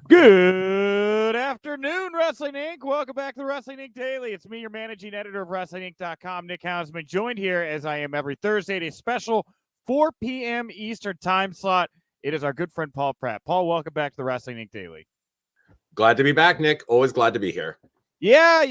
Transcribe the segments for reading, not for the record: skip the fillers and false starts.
Good afternoon, Wrestling Inc. Welcome back to the Wrestling Inc. Daily. It's me, your managing editor of WrestlingInc.com, Nick Hausman, joined here as I am every Thursday at a special 4 p.m. Eastern time slot. It is our good friend Paul Pratt. Paul, welcome back to the Wrestling Inc. Daily. Glad to be back, Nick. Always glad to be here. Yeah,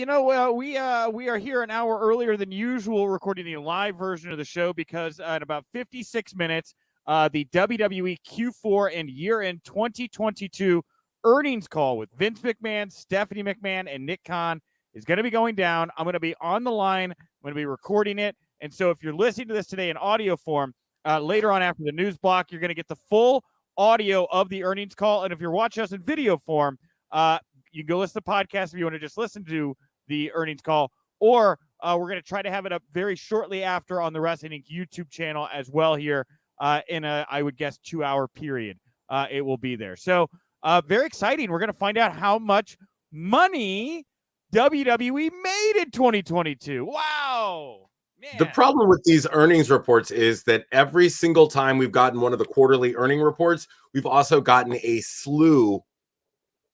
we are here an hour earlier than usual, recording the live version of the show because in about 56 minutes, the WWE Q4 and year-end 2022 earnings call with Vince McMahon, Stephanie McMahon, and Nick Khan is going to be going down. I'm going to be on the line. I'm going to be recording it. And so if you're listening to this today in audio form, later on after the news block, you're going to get the full audio of the earnings call. And if you're watching us in video form, you can go listen to the podcast if you want to just listen to the earnings call, or we're going to try to have it up very shortly after on the Wrestling Inc. YouTube channel as well here in a, I would guess, 2-hour period. It will be there. So very exciting. We're going to find out how much money WWE made in 2022. Wow. Man. The problem with these earnings reports is that every single time we've gotten one of the quarterly earning reports, we've also gotten a slew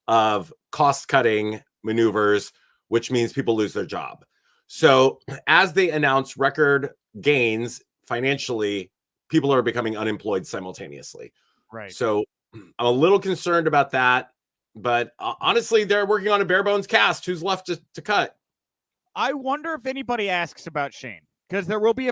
of cost-cutting maneuvers, which means people lose their job. So as they announce record gains financially, people are becoming unemployed simultaneously. Right. So I'm a little concerned about that, but honestly, they're working on a bare bones cast. Who's left to cut? I wonder if anybody asks about Shane, because there'll be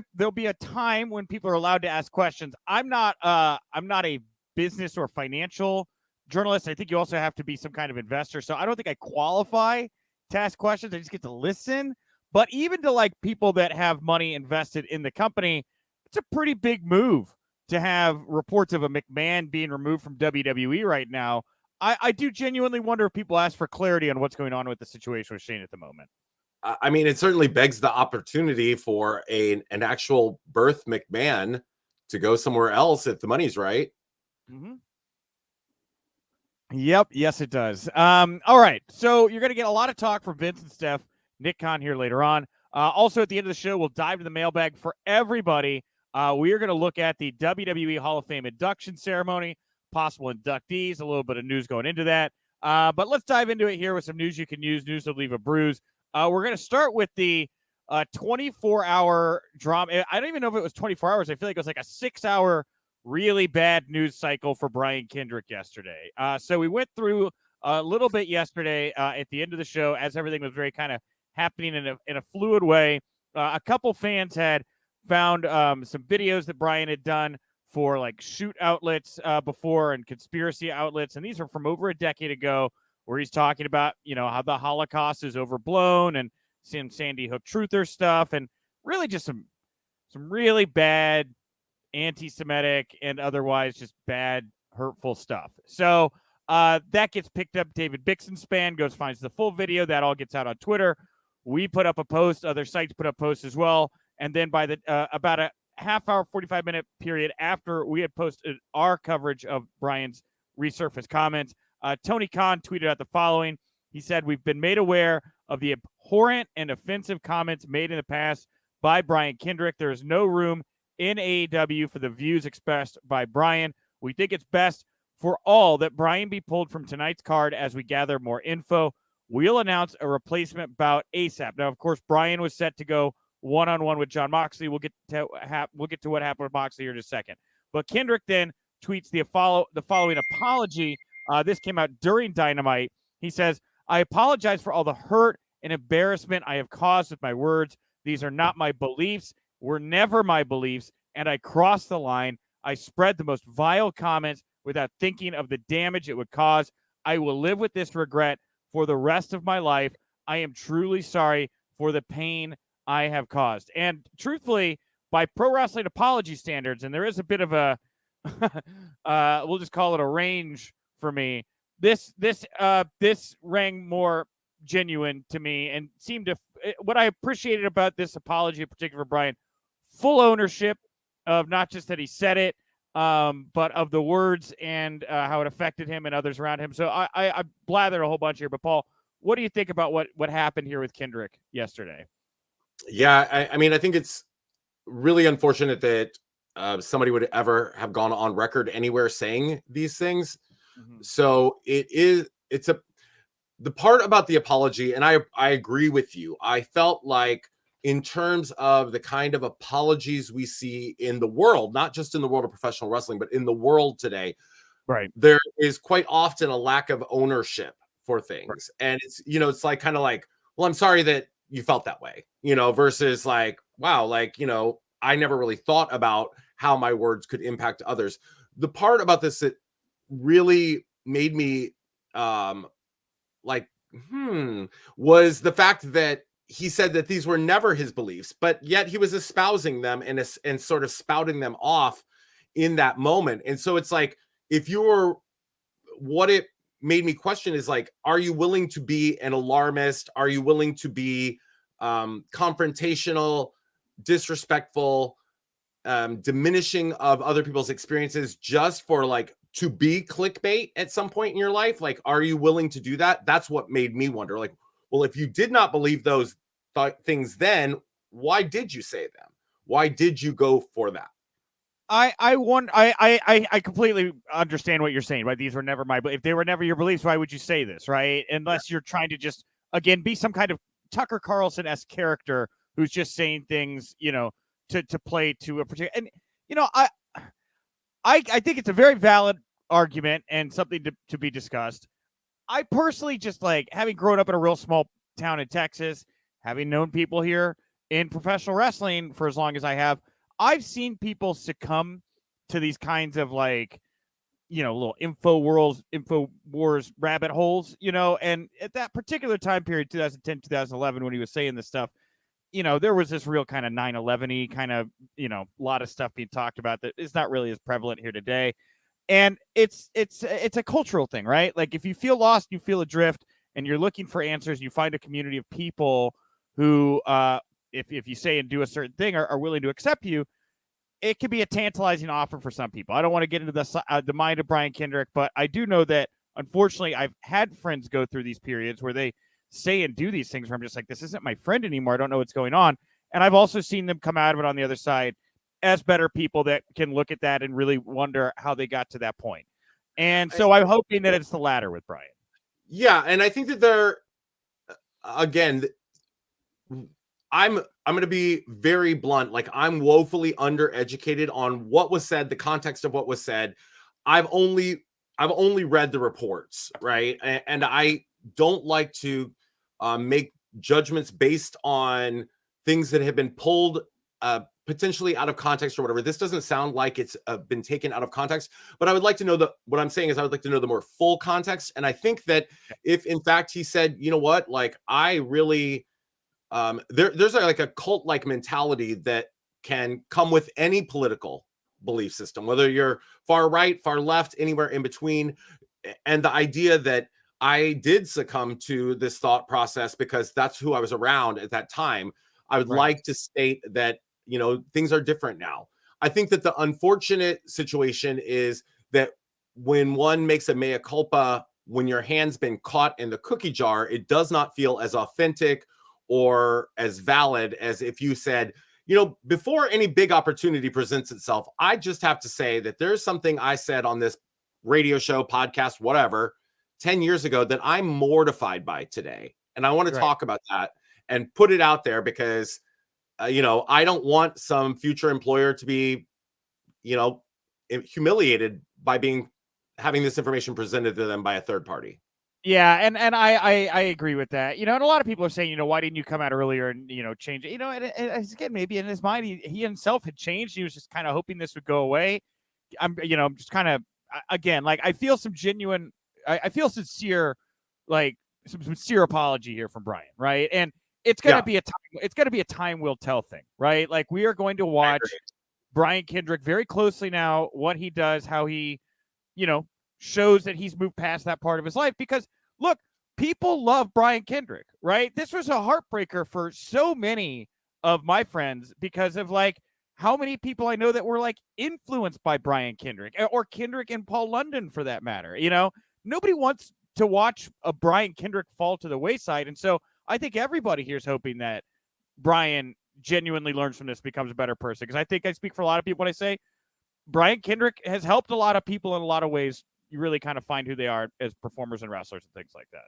a time when people are allowed to ask questions. I'm not a business or financial journalist. I think you also have to be some kind of investor. So I don't think I qualify to ask questions. I just get to listen. But even to like people that have money invested in the company, it's a pretty big move to have reports of a McMahon being removed from WWE right now. I do genuinely wonder if people ask for clarity on what's going on with the situation with Shane at the moment. I mean, it certainly begs the opportunity for an actual birth McMahon to go somewhere else if the money's right. Mm-hmm. Yep. Yes, it does. All right. So you're going to get a lot of talk from Vince and Steph, Nick Khan here later on. Also, at the end of the show, we'll dive to the mailbag for everybody. We are going to look at the WWE Hall of Fame induction ceremony, possible inductees, a little bit of news going into that. But let's dive into it here with some news you can use, news to leave a bruise. We're going to start with the 24-hour drama. I don't even know if it was 24 hours. I feel like it was like a 6-hour really bad news cycle for Brian Kendrick yesterday. So we went through a little bit yesterday at the end of the show as everything was very kind of happening in a fluid way. A couple fans had found some videos that Brian had done for like shoot outlets before and conspiracy outlets. And these are from over a decade ago where he's talking about, how the Holocaust is overblown and some Sandy Hook truther stuff and really just some really bad anti-Semitic and otherwise just bad, hurtful stuff. So that gets picked up. David Bixen's span goes, finds the full video. That all gets out on Twitter. We put up a post. Other sites put up posts as well. And then by the about a half-hour, 45-minute period after we had posted our coverage of Brian's resurfaced comments, Tony Khan tweeted out the following. He said, "We've been made aware of the abhorrent and offensive comments made in the past by Brian Kendrick. There is no room in AEW for the views expressed by Brian. We think it's best for all that Brian be pulled from tonight's card as we gather more info. We'll announce a replacement bout ASAP." Now, of course, Brian was set to go one-on-one with Jon Moxley. We'll get to what happened with Moxley here in a second. But Kendrick then tweets the following apology. This came out during Dynamite. He says, "I apologize for all the hurt and embarrassment I have caused with my words. These are not my beliefs, were never my beliefs, and I crossed the line. I spread the most vile comments without thinking of the damage it would cause. I will live with this regret for the rest of my life. I am truly sorry for the pain I have caused." And truthfully, by pro wrestling apology standards, and there is a bit of a, we'll just call it a range for me, this rang more genuine to me and seemed to, what I appreciated about this apology in particular for Brian, full ownership of not just that he said it, but of the words and how it affected him and others around him. So I blathered a whole bunch here, but Paul, what do you think about what happened here with Kendrick yesterday? Yeah, I mean, I think it's really unfortunate that somebody would ever have gone on record anywhere saying these things. Mm-hmm. So it is the part about the apology, and I agree with you. I felt like in terms of the kind of apologies we see in the world, not just in the world of professional wrestling, but in the world today, Right. there is quite often a lack of ownership for Right. things. And it's, it's like kind of like, well, I'm sorry that you felt that way, versus like, wow, like, I never really thought about how my words could impact others. The part about this that really made me like, was the fact that he said that these were never his beliefs, but yet he was espousing them and sort of spouting them off in that moment. And so it's like, if you were, what it made me question is like, are you willing to be an alarmist? Are you willing to be confrontational, disrespectful, diminishing of other people's experiences just for like to be clickbait at some point in your life? Like, are you willing to do that? That's what made me wonder. Like, well, if you did not believe those things then, why did you say them? Why did you go for that? I completely understand what you're saying, right? These were never if they were never your beliefs, why would you say this, right? Unless you're trying to just, again, be some kind of Tucker Carlson-esque character who's just saying things, to play to a particular, and, I think it's a very valid argument and something to be discussed. I personally just like, having grown up in a real small town in Texas, having known people here in professional wrestling for as long as I have, I've seen people succumb to these kinds of like, little info wars rabbit holes, and at that particular time period, 2010, 2011, when he was saying this stuff, there was this real kind of 9/11-y kind of, a lot of stuff being talked about that is not really as prevalent here today. And it's a cultural thing, right? Like, if you feel lost, you feel adrift, and you're looking for answers, you find a community of people who, if you say and do a certain thing, are willing to accept you. It could be a tantalizing offer for some people. I don't want to get into the mind of Brian Kendrick, but I do know that, unfortunately, I've had friends go through these periods where they say and do these things where I'm just like, this isn't my friend anymore. I don't know what's going on. And I've also seen them come out of it on the other side as better people that can look at that and really wonder how they got to that point. And so I'm hoping that it's the latter with Brian. Yeah, and I think that they're, again, I'm going to be very blunt. Like, I'm woefully undereducated on what was said, the context of what was said. I've only read the reports, right? And I don't like to make judgments based on things that have been pulled potentially out of context or whatever. This doesn't sound like it's been taken out of context, but I would like to know what I'm saying is I would like to know the more full context. And I think that if in fact he said, you know what, like, I really, there's like a cult-like mentality that can come with any political belief system, whether you're far right, far left, anywhere in between. And the idea that I did succumb to this thought process because that's who I was around at that time. I would like to state that, things are different now. I think that the unfortunate situation is that when one makes a mea culpa, when your hand's been caught in the cookie jar, it does not feel as authentic or as valid as if you said, before any big opportunity presents itself, I just have to say that there's something I said on this radio show, podcast, whatever, 10 years ago that I'm mortified by today. And I want to talk about that and put it out there because, I don't want some future employer to be, humiliated by having this information presented to them by a third party. Yeah, and I agree with that. And a lot of people are saying, why didn't you come out earlier and, change it? And again, maybe in his mind, he himself had changed. He was just kind of hoping this would go away. I'm just kind of, again, like, I feel some genuine, I feel sincere, like some sincere apology here from Brian, right? And it's gonna be a time will tell thing, right? Like, we are going to watch Brian Kendrick very closely now, what he does, how he, shows that he's moved past that part of his life. Because look, people love Brian Kendrick, right? This was a heartbreaker for so many of my friends because of like how many people I know that were like influenced by Brian Kendrick or Kendrick and Paul London for that matter. Nobody wants to watch a Brian Kendrick fall to the wayside. And so I think everybody here is hoping that Brian genuinely learns from this, becomes a better person. Because I think I speak for a lot of people when I say Brian Kendrick has helped a lot of people in a lot of ways you really kind of find who they are as performers and wrestlers and things like that.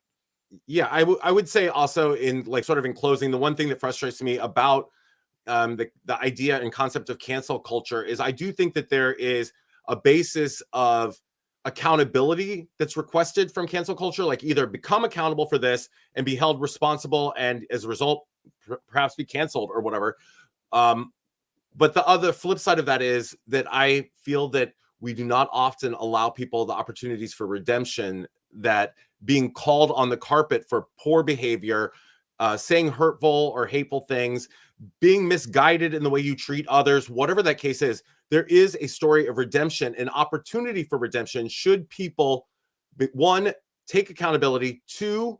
Yeah, I would say also in like sort of in closing, the one thing that frustrates me about the idea and concept of cancel culture is I do think that there is a basis of accountability that's requested from cancel culture, like either become accountable for this and be held responsible and as a result perhaps be canceled or whatever. But the other flip side of that is that I feel that we do not often allow people the opportunities for redemption, that being called on the carpet for poor behavior, saying hurtful or hateful things, being misguided in the way you treat others, whatever that case is, there is a story of redemption, an opportunity for redemption should people, one, take accountability, two,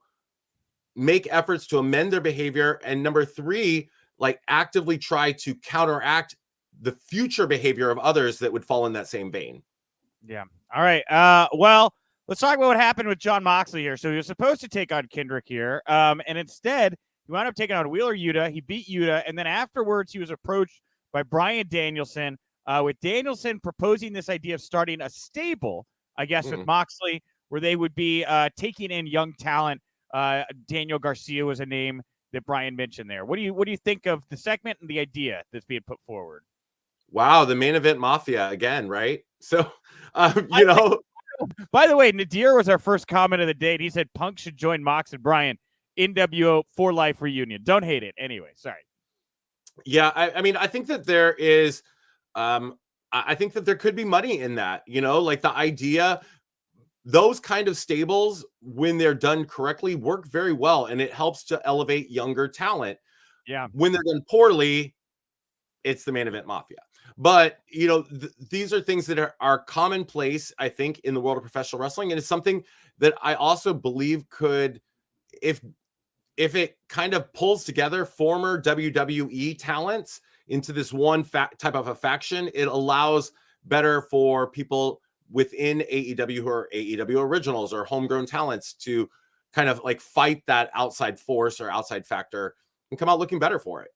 make efforts to amend their behavior, and number three, like actively try to counteract the future behavior of others that would fall in that same vein. Yeah. All right. Well, let's talk about what happened with Jon Moxley here. So he was supposed to take on Kendrick here, and instead he wound up taking on Wheeler Yuta. He beat Yuta, and then afterwards he was approached by Bryan Danielson, with Danielson proposing this idea of starting a stable, I guess, with Moxley, where they would be taking in young talent. Daniel Garcia was a name that Brian mentioned there. What do you think of the segment and the idea that's being put forward? Wow, the main event mafia again, right? So, you know. By the way, Nadir was our first comment of the day. And he said Punk should join Mox and Brian NWO for Life reunion. Don't hate it. Anyway, sorry. Yeah, I mean, I think that there is, I think that there could be money in that. You know, like the idea, those kind of stables, when they're done correctly, work very well, and it helps to elevate younger talent. Yeah. When they're done poorly, it's the main event mafia. But, you know, these are things that are commonplace, I think, in the world of professional wrestling. And it's something that I also believe could, if it kind of pulls together former WWE talents into this one type of a faction, it allows better for people within AEW who are AEW originals or homegrown talents to kind of like fight that outside force or outside factor and come out looking better for it.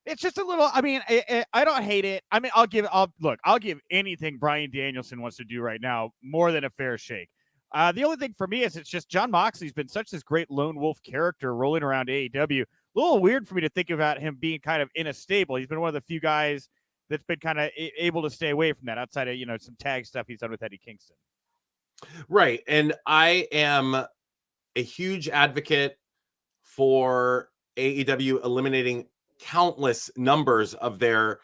It's just a little, I mean, I don't hate it. I mean, I'll give anything Bryan Danielson wants to do right now more than a fair shake. The only thing for me is it's just Jon Moxley's been such this great lone wolf character rolling around AEW. A little weird for me to think about him being kind of in a stable. He's been one of the few guys that's been kind of able to stay away from that outside of, you know, some tag stuff he's done with Eddie Kingston. Right. And I am a huge advocate for AEW eliminating countless numbers of their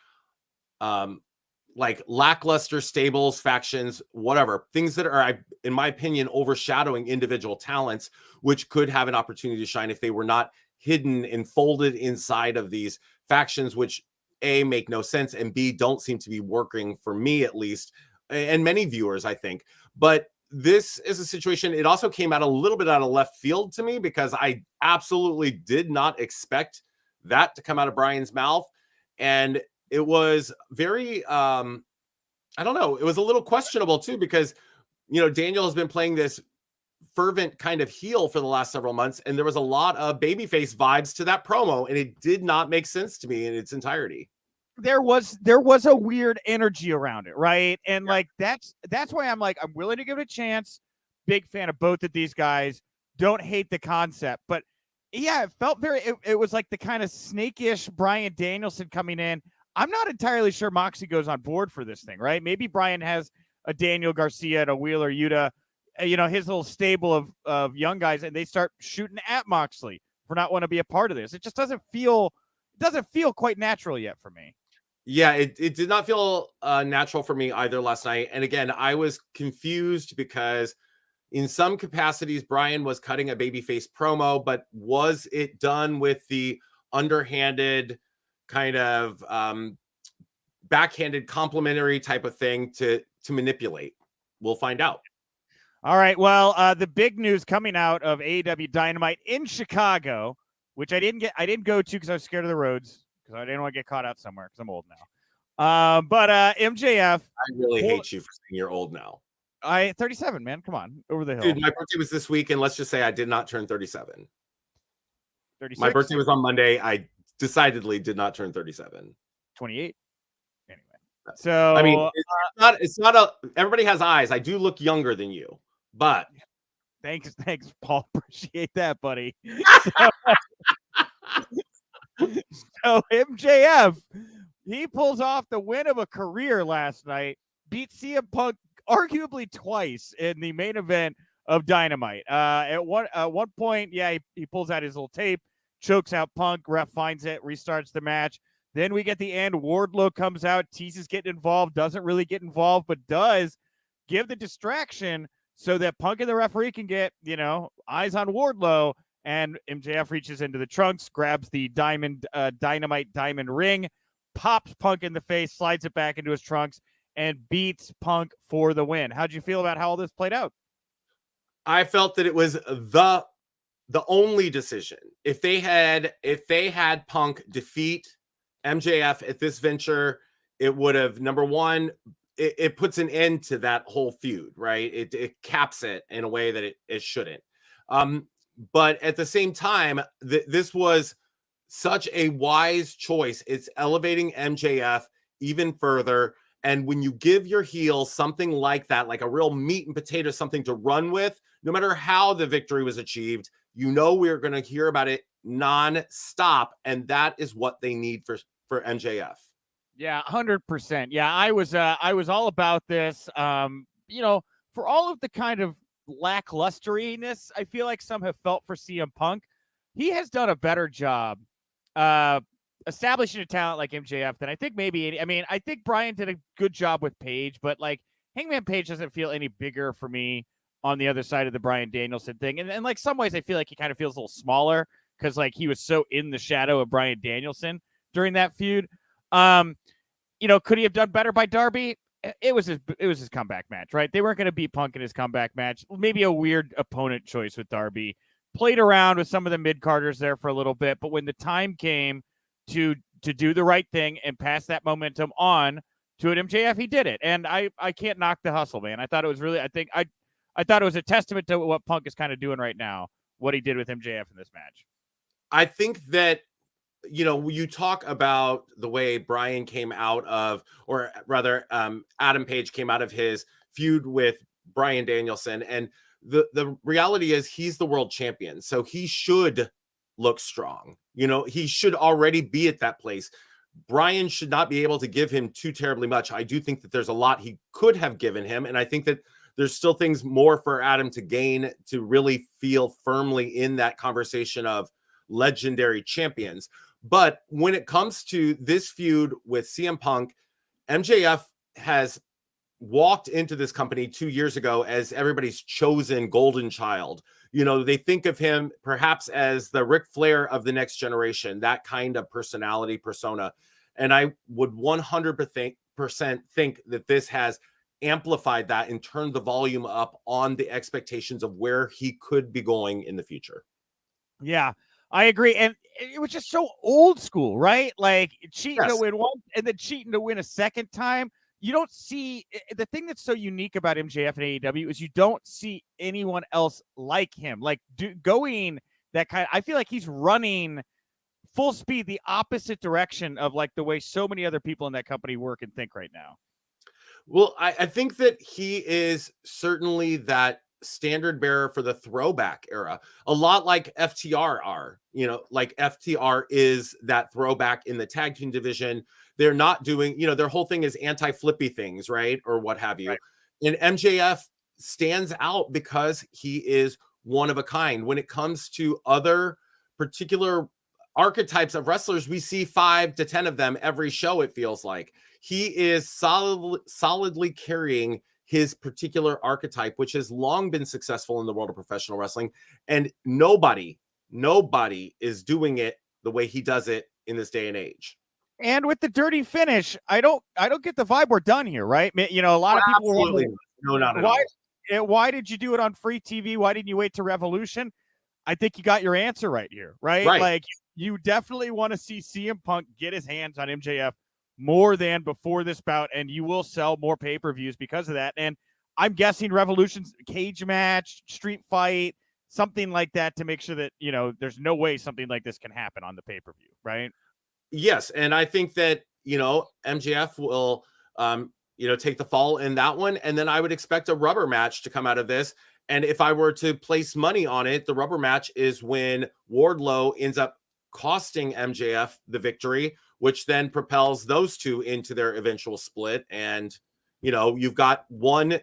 like lackluster stables, factions, whatever, things that are, in my opinion, overshadowing individual talents, which could have an opportunity to shine if they were not hidden and folded inside of these factions, which A, make no sense, and B, don't seem to be working for me, at least, and many viewers, I think. But this is a situation, it also came out a little bit out of left field to me, because I absolutely did not expect that to come out of Brian's mouth. And it was very, I don't know, it was a little questionable too, because, you know, Daniel has been playing this fervent kind of heel for the last several months, and there was a lot of babyface vibes to that promo, and it did not make sense to me in its entirety. There was a weird energy around it, right? And like that's why I'm like, I'm willing to give it a chance. Big fan of both of these guys. Don't hate the concept, but yeah, it felt very, it was like the kind of snakish Bryan Danielson coming in. I'm not entirely sure Moxie goes on board for this thing, right? Maybe Brian has a Daniel Garcia and a Wheeler Yuta, you know, his little stable of young guys, and they start shooting at Moxley for not want to be a part of this. It just doesn't feel quite natural yet for me. Yeah, it did not feel natural for me either last night. And again, I was confused because in some capacities, Brian was cutting a babyface promo, but was it done with the underhanded kind of backhanded complimentary type of thing to manipulate? We'll find out. All right. Well, the big news coming out of AEW Dynamite in Chicago, which I didn't go to because I was scared of the roads, because I didn't want to get caught out somewhere because I'm old now. But MJF. I really hate you for saying you're old now. 37, man. Come on, over the hill. Dude, my birthday was this week, and let's just say I did not turn 37. 36? My birthday was on Monday. I decidedly did not turn 37. 28. Anyway. So I mean, it's not everybody has eyes. I do look younger than you. But thanks, Paul. Appreciate that, buddy. So MJF, he pulls off the win of a career last night, beat CM Punk arguably twice in the main event of Dynamite. At one point, yeah, he pulls out his little tape, chokes out Punk, ref finds it, restarts the match. Then we get the end. Wardlow comes out, teases getting involved, doesn't really get involved, but does give the distraction so that Punk and the referee can get, eyes on Wardlow. And MJF reaches into the trunks, grabs the dynamite diamond ring, pops Punk in the face, slides it back into his trunks, and beats Punk for the win. How'd you feel about how all this played out? I felt that it was the only decision. If they had Punk defeat MJF at this venture, it would have, number one, it puts an end to that whole feud, right? It caps it in a way that it shouldn't. But at the same time, this was such a wise choice. It's elevating MJF even further. And when you give your heel something like that, like a real meat and potato, something to run with, no matter how the victory was achieved, we're going to hear about it non-stop. And that is what they need for MJF. Yeah, 100%. Yeah, I was all about this. For all of the kind of lacklusteriness I feel like some have felt for CM Punk, he has done a better job establishing a talent like MJF than I think maybe. I mean, I think Brian did a good job with Page, but like Hangman Page doesn't feel any bigger for me on the other side of the Bryan Danielson thing. And like some ways I feel like he kind of feels a little smaller because like he was so in the shadow of Bryan Danielson during that feud. Could he have done better by Darby? It was his comeback match, right? They weren't going to beat Punk in his comeback match. Maybe a weird opponent choice with Darby. Played around with some of the mid-carders there for a little bit, but when the time came to do the right thing and pass that momentum on to an MJF, he did it. And I can't knock the hustle, man. I thought it was really, I thought it was a testament to what Punk is kind of doing right now, what he did with MJF in this match. I think that, you talk about the way Brian came out of, or rather, Adam Page came out of his feud with Bryan Danielson. And the reality is he's the world champion. So he should look strong. He should already be at that place. Brian should not be able to give him too terribly much. I do think that there's a lot he could have given him. And I think that there's still things more for Adam to gain to really feel firmly in that conversation of legendary champions. But when it comes to this feud with CM Punk, MJF has walked into this company 2 years ago as everybody's chosen golden child. They think of him perhaps as the Ric Flair of the next generation, that kind of personality persona. And I would 100% think that this has amplified that and turned the volume up on the expectations of where he could be going in the future. Yeah, I agree. And it was just so old school, right? Like cheating to win one and then cheating to win a second time. You don't see the thing that's so unique about MJF and AEW is you don't see anyone else like him. Like going that kind I feel like he's running full speed the opposite direction of like the way so many other people in that company work and think right now. Well, I think that he is certainly that standard bearer for the throwback era, a lot like FTR are. Like FTR is that throwback in the tag team division. They're not doing, their whole thing is anti-flippy things, right? Or what have you. Right. And MJF stands out because he is one of a kind. When it comes to other particular archetypes of wrestlers, we see 5 to 10 of them every show, it feels like. He is solidly carrying his particular archetype, which has long been successful in the world of professional wrestling. And nobody is doing it the way he does it in this day and age. And with the dirty finish, I don't get the vibe we're done here, right? A lot of people were wondering, not at all. Why did you do it on free TV? Why didn't you wait to Revolution? I think you got your answer right here, right? Like you definitely want to see CM Punk get his hands on MJF more than before this bout, and you will sell more pay-per-views because of that. And I'm guessing Revolution's cage match, street fight, something like that to make sure that, there's no way something like this can happen on the pay-per-view, right? Yes, and I think that, MJF will, take the fall in that one. And then I would expect a rubber match to come out of this. And if I were to place money on it, the rubber match is when Wardlow ends up costing MJF the victory, which then propels those two into their eventual split. And, you know, you've got one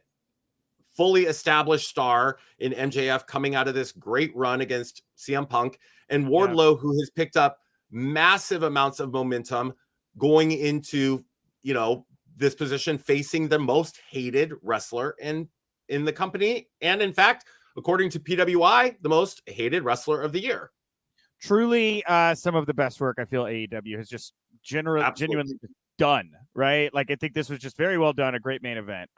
fully established star in MJF coming out of this great run against CM Punk, and Wardlow, who has picked up massive amounts of momentum going into, you know, this position, facing the most hated wrestler in the company. And in fact, according to PWI, the most hated wrestler of the year. Truly, some of the best work I feel AEW has just genuinely done, right? Like, I think this was just very well done, a great main event.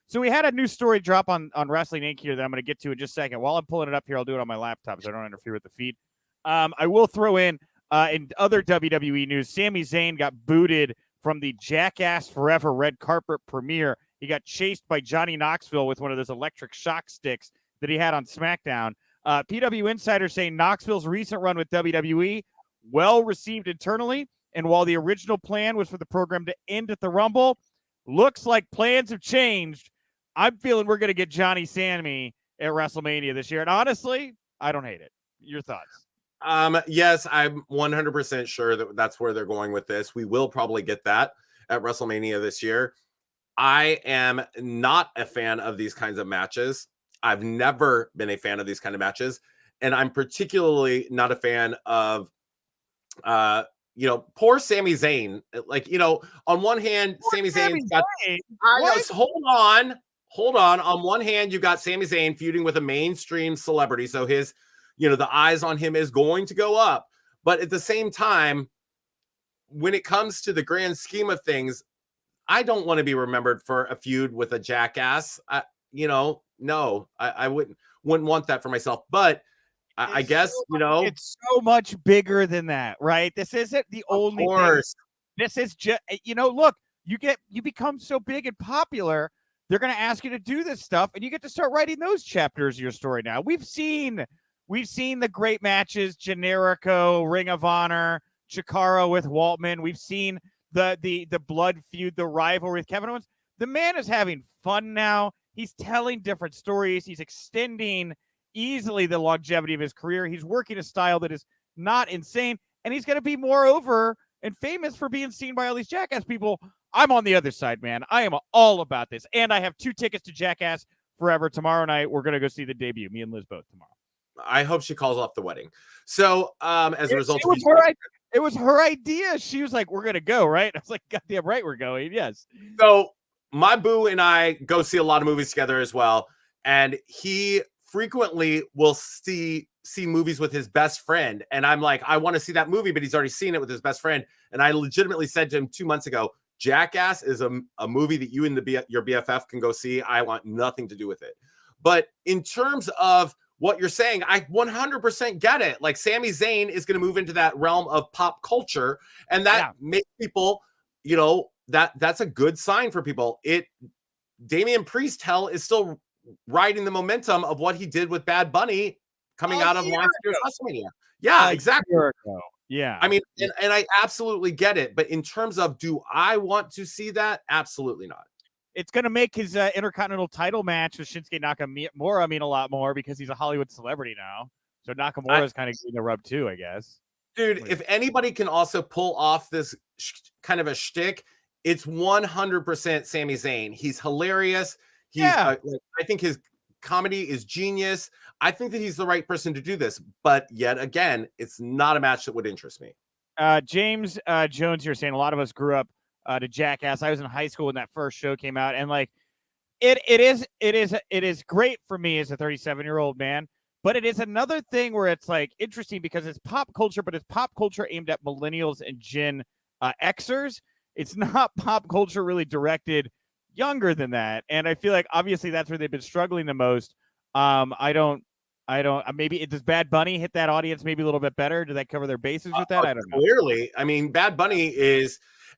So we had a new story drop on Wrestling Inc. here that I'm going to get to in just a second. While I'm pulling it up here, I'll do it on my laptop so I don't interfere with the feed. I will throw in other WWE news, Sami Zayn got booted from the Jackass Forever red carpet premiere. He got chased by Johnny Knoxville with one of those electric shock sticks that he had on SmackDown. PW Insider saying Knoxville's recent run with WWE well received internally, and while the original plan was for the program to end at the Rumble, looks like plans have changed. I'm feeling we're going to get Johnny Sami at WrestleMania this year, and honestly, I don't hate it. Your thoughts? Yes, I'm 100% sure that that's where they're going with this. We will probably get that at WrestleMania this year. I am not a fan of these kinds of matches. I've never been a fan of these kind of matches. And I'm particularly not a fan of, you know, poor Sami Zayn. Like, you know, on one hand, Sami Zayn's got, hold on. On one hand, you've got Sami Zayn feuding with a mainstream celebrity. So his, you know, the eyes on him is going to go up. But at the same time, when it comes to the grand scheme of things, I don't want to be remembered for a feud with a jackass. You know, no, I wouldn't want that for myself. But I guess, you know, it's so much bigger than that, right? This isn't the only thing. This is just, you know, look, you become so big and popular, they're going to ask you to do this stuff, and you get to start writing those chapters of your story now. We've seen the great matches, Generico, Ring of Honor, Chikara with Waltman. We've seen the blood feud, the rivalry with Kevin Owens. The man is having fun now. He's telling different stories. He's extending easily the longevity of his career. He's working a style that is not insane, and he's going to be more over and famous for being seen by all these Jackass people. I'm on the other side, man. I am all about this, and I have 2 tickets to Jackass Forever tomorrow night. We're going to go see the debut. Me and Liz both tomorrow. I hope she calls off the wedding. So, as a result, it was her idea. She was like, "We're gonna go, right?" I was like, "Goddamn right, we're going." Yes. So my boo and I go see a lot of movies together as well, and he frequently will see movies with his best friend, and I'm like, I want to see that movie, but he's already seen it with his best friend. And I legitimately said to him 2 months ago, Jackass is a movie that you and your BFF can go see. I want nothing to do with it. But in terms of what you're saying, I 100% get it. Like, Sami Zayn is going to move into that realm of pop culture, and that makes people, you know, that's a good sign for people. Damian Priest, hell, is still riding the momentum of what he did with Bad Bunny coming out of last year's WrestleMania. Yeah, exactly. Yeah. I mean, and I absolutely get it. But in terms of, do I want to see that? Absolutely not. It's going to make his Intercontinental title match with Shinsuke Nakamura mean a lot more because he's a Hollywood celebrity now. So Nakamura is kind of getting the rub too, I guess. Dude, if anybody can also pull off this kind of a shtick, it's 100% Sami Zayn. He's hilarious. I think his comedy is genius. I think that he's the right person to do this. But yet again, it's not a match that would interest me. James Jones here saying a lot of us grew up to Jackass. I was in high school when that first show came out, and like it is great for me as a 37-year-old man. But it is another thing where it's like interesting because it's pop culture, but it's pop culture aimed at millennials and Gen Xers. It's not pop culture really directed younger than that. And I feel like obviously that's where they've been struggling the most. I don't maybe does Bad Bunny hit that audience maybe a little bit better? Do they cover their bases with that? I don't know. Clearly. I mean, Bad Bunny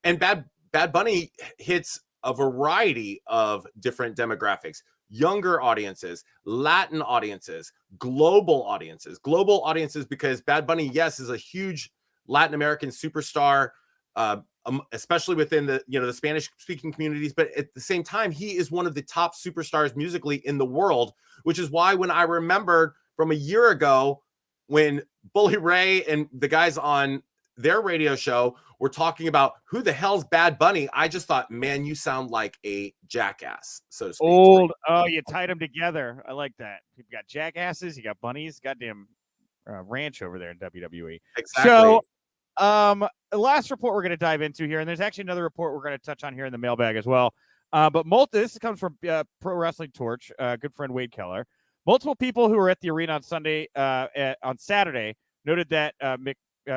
Bad Bunny hits a variety of different demographics. Younger audiences, Latin audiences, global audiences, because Bad Bunny, yes, is a huge Latin American superstar, especially within the the Spanish speaking communities. But at the same time, he is one of the top superstars musically in the world, which is why when I remember from a year ago when Bully Ray and the guys on their radio show were talking about who the hell's Bad Bunny, I just thought, man, you sound like a jackass, so to speak. Old. Oh, you tied them together. I like that. You've got jackasses, you got bunnies, goddamn ranch over there in WWE. Exactly. So, the last report we're going to dive into here, and there's actually another report we're going to touch on here in the mailbag as well. But this comes from Pro Wrestling Torch, good friend Wade Keller. Multiple people who were at the arena on Saturday noted that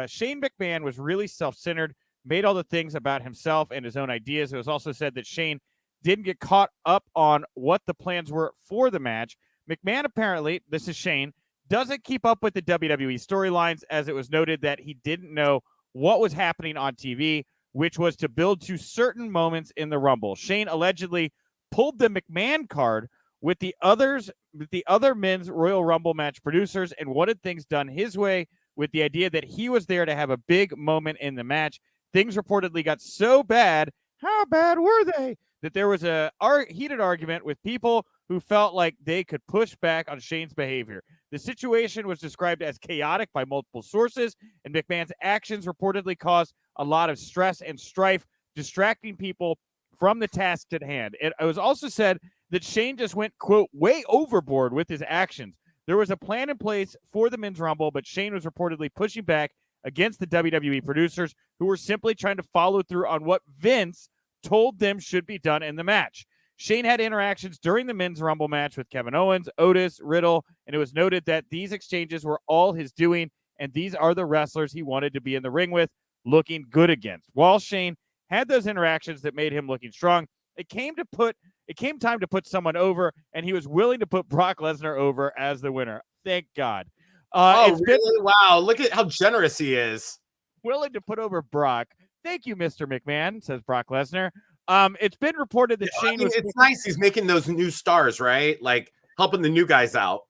Shane McMahon was really self-centered, made all the things about himself and his own ideas. It was also said that Shane didn't get caught up on what the plans were for the match. McMahon apparently, this is Shane, doesn't keep up with the WWE storylines, as it was noted that he didn't know what was happening on TV, which was to build to certain moments in the Rumble. Shane allegedly pulled the McMahon card with the other men's Royal Rumble match producers and wanted things done his way, with the idea that he was there to have a big moment in the match. Things reportedly got so bad, how bad were they, that there was a heated argument with people who felt like they could push back on Shane's behavior. The situation was described as chaotic by multiple sources, and McMahon's actions reportedly caused a lot of stress and strife, distracting people from the tasks at hand. It was also said that Shane just went, quote, way overboard with his actions. There was a plan in place for the Men's Rumble, but Shane was reportedly pushing back against the WWE producers, who were simply trying to follow through on what Vince told them should be done in the match. Shane had interactions during the Men's Rumble match with Kevin Owens, Otis, Riddle, and it was noted that these exchanges were all his doing, and these are the wrestlers he wanted to be in the ring with, looking good against. While Shane had those interactions that made him looking strong, it came time to put someone over, and he was willing to put Brock Lesnar over as the winner. Thank God. Really? Wow. Look at how generous he is. Willing to put over Brock. Thank you, Mr. McMahon, says Brock Lesnar. It's been reported that Shane was... It's nice he's making those new stars, right? Like, helping the new guys out.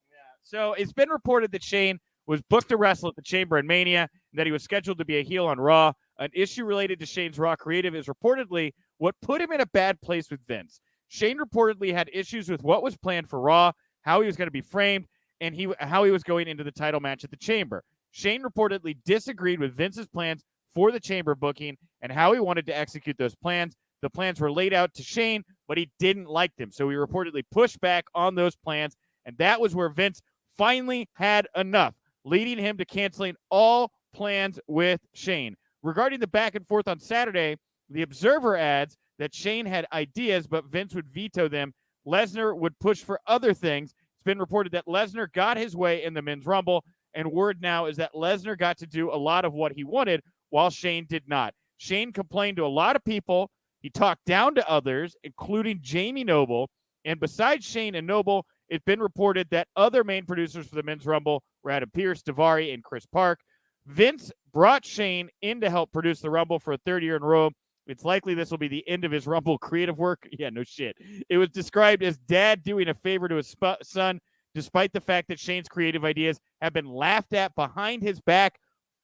Yeah. So it's been reported that Shane was booked to wrestle at the Chamber in Mania, and that he was scheduled to be a heel on Raw. An issue related to Shane's Raw creative is reportedly what put him in a bad place with Vince. Shane reportedly had issues with what was planned for Raw, how he was going to be framed, and how he was going into the title match at the Chamber. Shane reportedly disagreed with Vince's plans for the Chamber booking and how he wanted to execute those plans. The plans were laid out to Shane, but he didn't like them. So he reportedly pushed back on those plans, and that was where Vince finally had enough, leading him to canceling all plans with Shane. Regarding the back and forth on Saturday, the Observer adds that Shane had ideas, but Vince would veto them. Lesnar would push for other things. It's been reported that Lesnar got his way in the Men's Rumble, and word now is that Lesnar got to do a lot of what he wanted, while Shane did not. Shane complained to a lot of people. He talked down to others, including Jamie Noble. And besides Shane and Noble, it's been reported that other main producers for the Men's Rumble were Adam Pearce, Daivari, and Chris Park. Vince brought Shane in to help produce the Rumble for a third year in a row. It's likely this will be the end of his Rumble creative work. Yeah, no shit. It was described as dad doing a favor to his son, despite the fact that Shane's creative ideas have been laughed at behind his back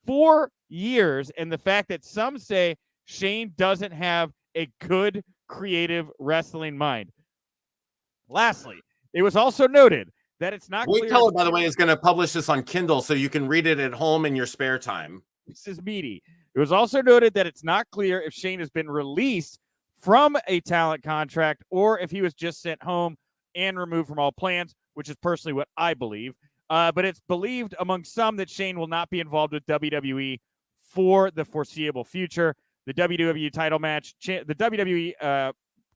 for years, and the fact that some say Shane doesn't have a good creative wrestling mind. Lastly, it was also noted that it's not clear. Wade Keller, by the way, is going to publish this on Kindle so you can read it at home in your spare time. This is meaty. It was also noted that it's not clear if Shane has been released from a talent contract or if he was just sent home and removed from all plans, which is personally what I believe. But it's believed among some that Shane will not be involved with WWE for the foreseeable future. The WWE title match,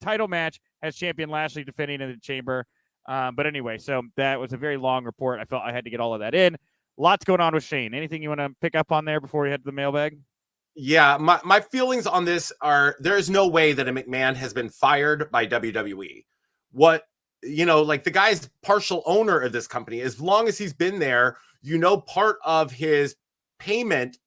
title match has champion Lashley defending in the Chamber. But anyway, so that was a very long report. I felt I had to get all of that in. Lots going on with Shane. Anything you want to pick up on there before we head to the mailbag? Yeah, my feelings on this are there is no way that a McMahon has been fired by WWE. Like the guy's partial owner of this company. As long as he's been there, part of his payment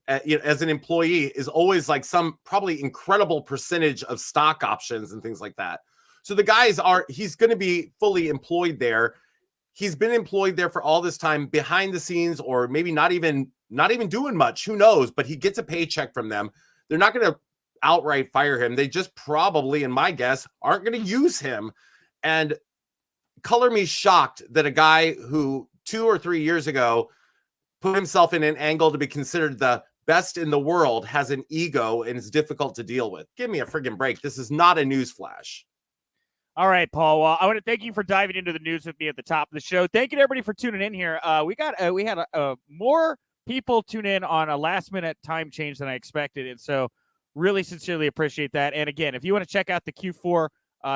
as an employee is always like some probably incredible percentage of stock options and things like that. So he's going to be fully employed there. He's been employed there for all this time behind the scenes, or maybe not even doing much. Who knows? But he gets a paycheck from them. They're not going to outright fire him. They just probably, in my guess, aren't going to use him. And color me shocked that a guy who 2 or 3 years ago put himself in an angle to be considered the best in the world has an ego and is difficult to deal with. Give me a friggin' break. This is not a news flash. All right, Paul. Well, I want to thank you for diving into the news with me at the top of the show. Thank you to everybody for tuning in here. We had more people tune in on a last-minute time change than I expected, and so really sincerely appreciate that. And again, if you want to check out the Q4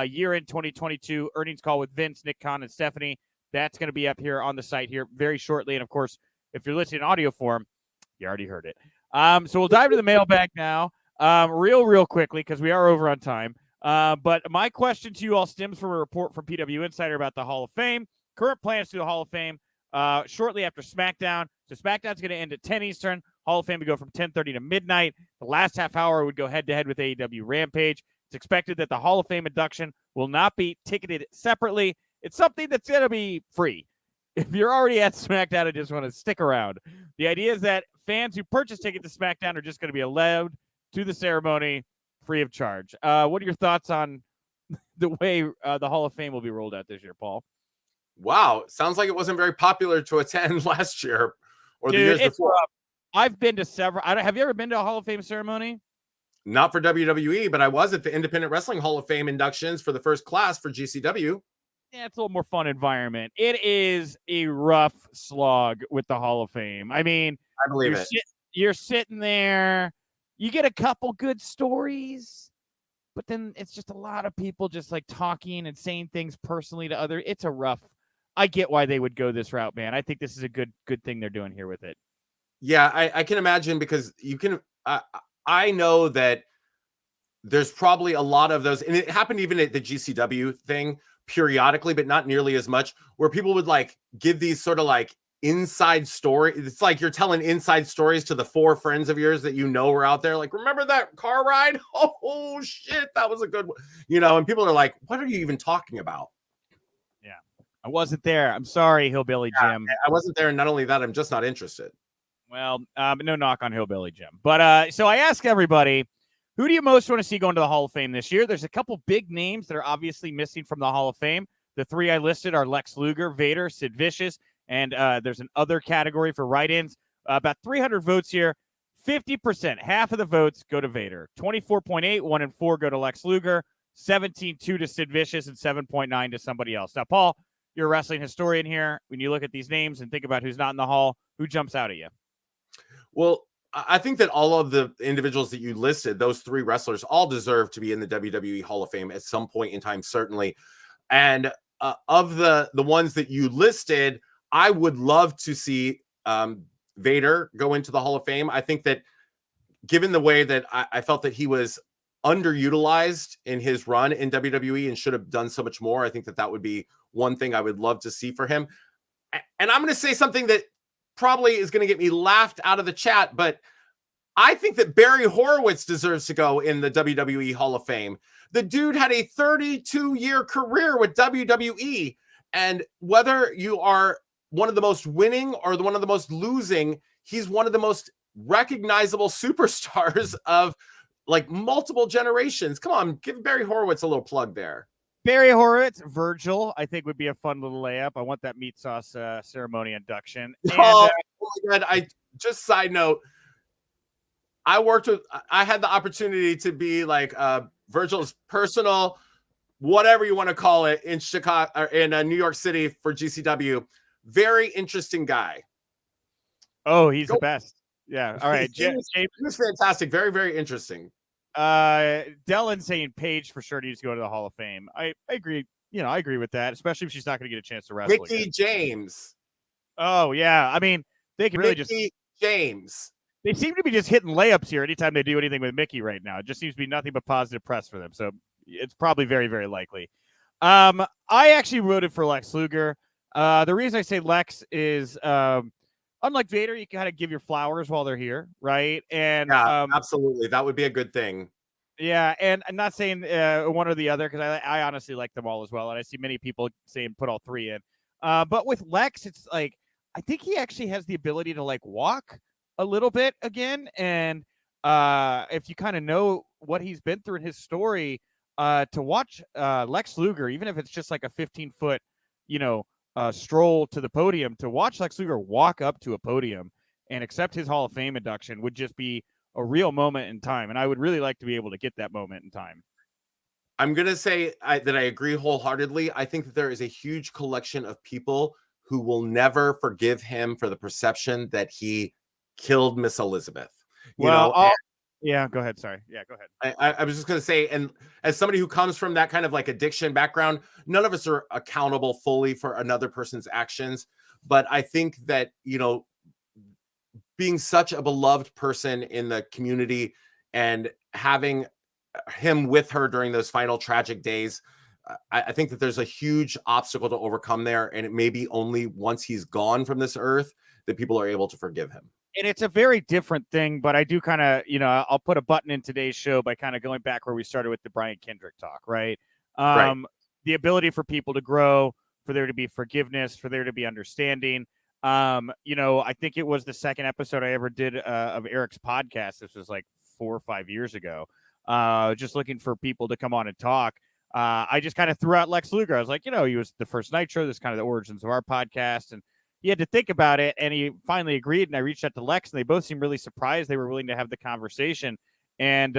year-end 2022 earnings call with Vince, Nick Khan, and Stephanie, that's going to be up here on the site here very shortly. And of course, if you're listening in audio form, you already heard it. So we'll dive to the mailbag now, real quickly, because we are over on time. But my question to you all stems from a report from PW Insider about the Hall of Fame. Current plans to the Hall of Fame shortly after SmackDown. So SmackDown's going to end at 10 Eastern. Hall of Fame would go from 10:30 to midnight. The last half hour would go head-to-head with AEW Rampage. It's expected that the Hall of Fame induction will not be ticketed separately. It's something that's going to be free. If you're already at SmackDown and just want to stick around, the idea is that fans who purchase tickets to SmackDown are just going to be allowed to the ceremony free of charge. What are your thoughts on the way the Hall of Fame will be rolled out this year, Paul? Wow. Sounds like it wasn't very popular to attend last year or the years before. I've been to several. Have you ever been to a Hall of Fame ceremony? Not for WWE, but I was at the Independent Wrestling Hall of Fame inductions for the first class for GCW. Yeah, it's a little more fun environment. It is a rough slog with the Hall of Fame. I mean, I believe it. You're sitting there. You get a couple good stories, but then it's just a lot of people just like talking and saying things personally to other. It's a rough. I get why they would go this route, man. I think this is a good thing they're doing here with it. Yeah, I can imagine, because you can. I know that there's probably a lot of those, and it happened even at the GCW thing periodically, but not nearly as much, where people would like give these sort of like inside story. It's like you're telling inside stories to the 4 friends of yours that you know were out there. Like, remember that car ride? Oh shit, that was a good one. And people are like, what are you even talking about? Yeah, I wasn't there. I'm sorry, Hillbilly Jim. I wasn't there, and not only that, I'm just not interested. Well, no knock on Hillbilly Jim. But so I ask everybody, who do you most want to see going to the Hall of Fame this year? There's a couple big names that are obviously missing from the Hall of Fame. The 3 I listed are Lex Luger, Vader, Sid Vicious, and there's an other category for write-ins. About 300 votes here. 50%, half of the votes go to Vader. 24.8, 1 and 4 go to Lex Luger. 17.2 to Sid Vicious, and 7.9 to somebody else. Now, Paul, you're a wrestling historian here. When you look at these names and think about who's not in the Hall, who jumps out at you? Well, I think that all of the individuals that you listed, those 3 wrestlers, all deserve to be in the WWE Hall of Fame at some point in time, certainly. And of the ones that you listed, I would love to see Vader go into the Hall of Fame. I think that given the way that I felt that he was underutilized in his run in WWE and should have done so much more, I think that would be one thing I would love to see for him. And I'm going to say something that probably is going to get me laughed out of the chat, but I think that Barry Horowitz deserves to go in the WWE Hall of Fame. The dude had a 32-year career with WWE, and whether you are one of the most winning or one of the most losing, he's one of the most recognizable superstars of like multiple generations. Come on, give Barry Horowitz a little plug there. Barry Horowitz, Virgil, I think would be a fun little layup. I want that meat sauce ceremony induction. And, oh my God. Side note, I had the opportunity to be like Virgil's personal, whatever you want to call it, in Chicago or in New York City for GCW. Very interesting guy. Oh, he's the best. Yeah. All right. He was fantastic. Very, very interesting. Dylan saying Paige for sure needs to go to the Hall of Fame. I agree. I agree with that, especially if she's not going to get a chance to wrestle. Mickie James. Oh yeah. I mean, they can really Mickie James. They seem to be just hitting layups here anytime they do anything with Mickie right now. It just seems to be nothing but positive press for them. So it's probably very, very likely. I actually voted for Lex Luger. The reason I say Lex is unlike Vader, you kind of give your flowers while they're here, right? And yeah, absolutely, that would be a good thing. Yeah, and I'm not saying one or the other, because I honestly like them all as well, and I see many people saying put all 3 in. But with Lex, it's like I think he actually has the ability to like walk a little bit again, and if you kind of know what he's been through in his story, to watch Lex Luger, even if it's just like a 15-foot, stroll to the podium, to watch Lex Luger walk up to a podium and accept his Hall of Fame induction would just be a real moment in time. And I would really like to be able to get that moment in time. I'm going to say that I agree wholeheartedly. I think that there is a huge collection of people who will never forgive him for the perception that he killed Miss Elizabeth. Yeah, go ahead. Sorry. Yeah, go ahead. I was just going to say, and as somebody who comes from that kind of like addiction background, none of us are accountable fully for another person's actions. But I think that, being such a beloved person in the community and having him with her during those final tragic days, I think that there's a huge obstacle to overcome there. And it may be only once he's gone from this earth that people are able to forgive him. And it's a very different thing, but I do kind of, I'll put a button in today's show by kind of going back where we started with the Brian Kendrick talk, right? Right. The ability for people to grow, for there to be forgiveness, for there to be understanding. I think it was the second episode I ever did of Eric's podcast. This was like 4 or 5 years ago. Just looking for people to come on and talk. I just kind of threw out Lex Luger. I was like, he was the first Nitro. This is kind of the origins of our podcast. And he had to think about it, and he finally agreed. And I reached out to Lex, and they both seemed really surprised. They were willing to have the conversation. And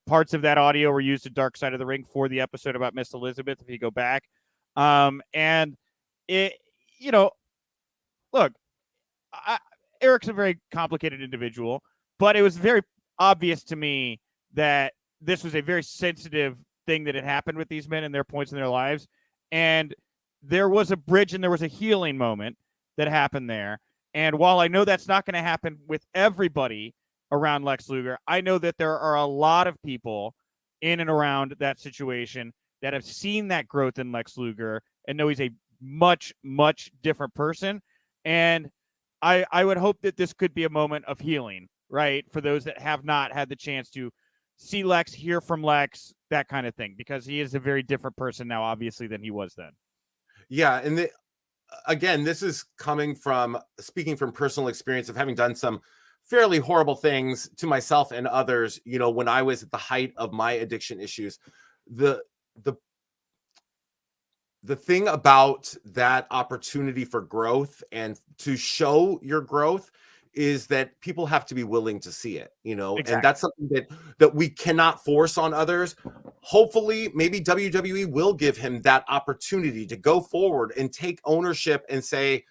parts of that audio were used to Dark Side of the Ring for the episode about Miss Elizabeth, if you go back. And it, look, Eric's a very complicated individual, but it was very obvious to me that this was a very sensitive thing that had happened with these men and their points in their lives. And there was a bridge and there was a healing moment that happened there. And while I know that's not going to happen with everybody around Lex Luger, I know that there are a lot of people in and around that situation that have seen that growth in Lex Luger and know he's a much, much different person. And I would hope that this could be a moment of healing, right? For those that have not had the chance to see Lex, hear from Lex, that kind of thing, because he is a very different person now, obviously, than he was then. Yeah. And again, this is speaking from personal experience of having done some fairly horrible things to myself and others, when I was at the height of my addiction issues. The thing about that opportunity for growth and to show your growth is that people have to be willing to see it, Exactly. And that's something that we cannot force on others. Hopefully, maybe WWE will give him that opportunity to go forward and take ownership and say,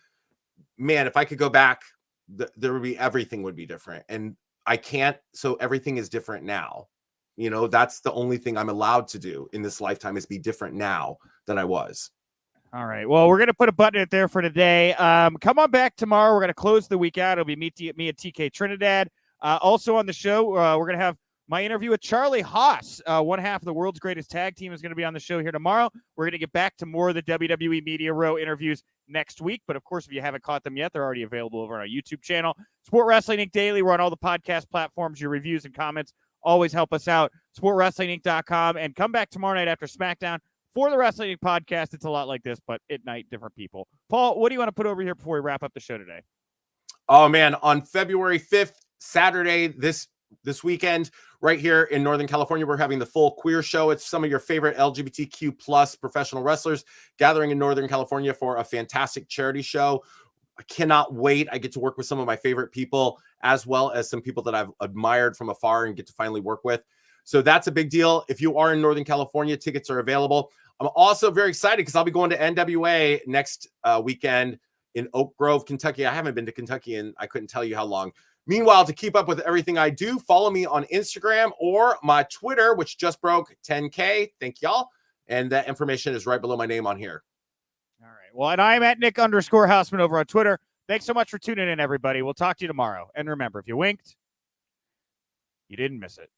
man, if I could go back, everything would be different. And I can't, so everything is different now. That's the only thing I'm allowed to do in this lifetime, is be different now than I was. All right. Well, we're going to put a button in there for today. Come on back tomorrow. We're going to close the week out. It'll be me and TK Trinidad. Also on the show, we're going to have my interview with Charlie Haas. One half of the world's greatest tag team is going to be on the show here tomorrow. We're going to get back to more of the WWE Media Row interviews next week. But, of course, if you haven't caught them yet, they're already available over on our YouTube channel. Sport Wrestling Inc. Daily. We're on all the podcast platforms. Your reviews and comments always help us out. SportWrestlingInc.com. And come back tomorrow night after SmackDown for the Wrestling Inc. podcast. It's a lot like this, but at night, different people. Paul, what do you want to put over here before we wrap up the show today? Oh, man. On February 5th, Saturday, this weekend, right here in Northern California, we're having the full queer show. It's some of your favorite LGBTQ plus professional wrestlers gathering in Northern California for a fantastic charity show. I cannot wait. I get to work with some of my favorite people, as well as some people that I've admired from afar and get to finally work with. So that's a big deal. If you are in Northern California, tickets are available. I'm also very excited because I'll be going to NWA next weekend in Oak Grove, Kentucky. I haven't been to Kentucky and I couldn't tell you how long. Meanwhile, to keep up with everything I do, follow me on Instagram or my Twitter, which just broke 10K. Thank y'all. And that information is right below my name on here. All right. Well, and I'm at Nick_Houseman over on Twitter. Thanks so much for tuning in, everybody. We'll talk to you tomorrow. And remember, if you winked, you didn't miss it.